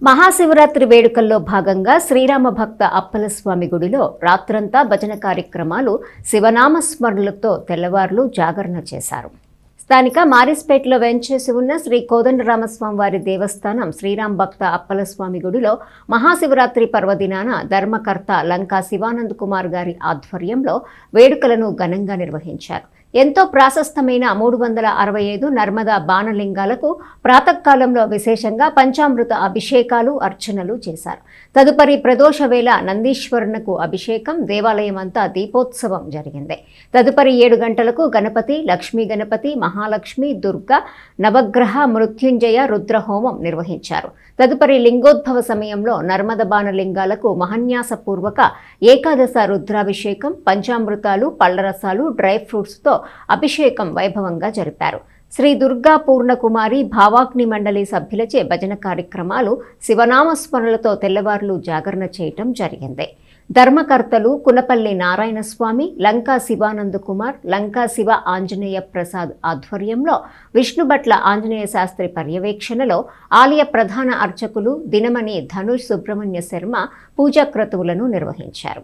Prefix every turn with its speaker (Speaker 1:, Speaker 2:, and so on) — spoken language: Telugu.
Speaker 1: మహాశివరాత్రి వేడుకల్లో భాగంగా శ్రీరామ భక్త అప్పలస్వామి గుడిలో రాత్రంతా భజన కార్యక్రమాలు శివనామస్మరణలతో తెల్లవార్లు జాగరణ చేశారు. స్థానిక మారిస్పేటలో వెంచేసి ఉన్న శ్రీ కోదండరామస్వామి వారి దేవస్థానం శ్రీరామ భక్త అప్పలస్వామి గుడిలో మహాశివరాత్రి పర్వదినాన ధర్మకర్త లంకా శివానంద్ కుమార్ గారి ఆధ్వర్యంలో వేడుకలను ఘనంగా నిర్వహించారు. ఎంతో ప్రాశస్తమైన 365 నర్మదా బాణలింగాలకు ప్రాతకాలంలో విశేషంగా పంచామృత అభిషేకాలు అర్చనలు చేశారు. తదుపరి ప్రదోష వేళ నందీశ్వరునకు అభిషేకం, దేవాలయం అంతా దీపోత్సవం జరిగింది. తదుపరి 7 గంటలకు గణపతి, లక్ష్మీ గణపతి, మహాలక్ష్మి, దుర్గా, నవగ్రహ, మృత్యుంజయ, రుద్రహోమం నిర్వహించారు. తదుపరి లింగోద్భవ సమయంలో నర్మద బాణలింగాలకు మహన్యాసపూర్వక ఏకాదశ రుద్రాభిషేకం, పంచామృతాలు, పళ్లరసాలు, డ్రై ఫ్రూట్స్తో అభిషేకం వైభవంగా జరిపారు. శ్రీ దుర్గా పూర్ణకుమారి భావాగ్ని మండలి సభ్యులచే భజన కార్యక్రమాలు శివనామస్మరణలతో తెల్లవార్లు జాగరణ చేయటం జరిగింది. ధర్మకర్తలు కునపల్లి నారాయణస్వామి, లంకా శివానంద్ కుమార్, లంకా శివ ఆంజనేయ ప్రసాద్ ఆధ్వర్యంలో విష్ణుభట్ల ఆంజనేయ శాస్త్రి పర్యవేక్షణలో ఆలయ ప్రధాన అర్చకులు దినమణి ధనుష్ సుబ్రహ్మణ్య శర్మ పూజా క్రతువులను నిర్వహించారు.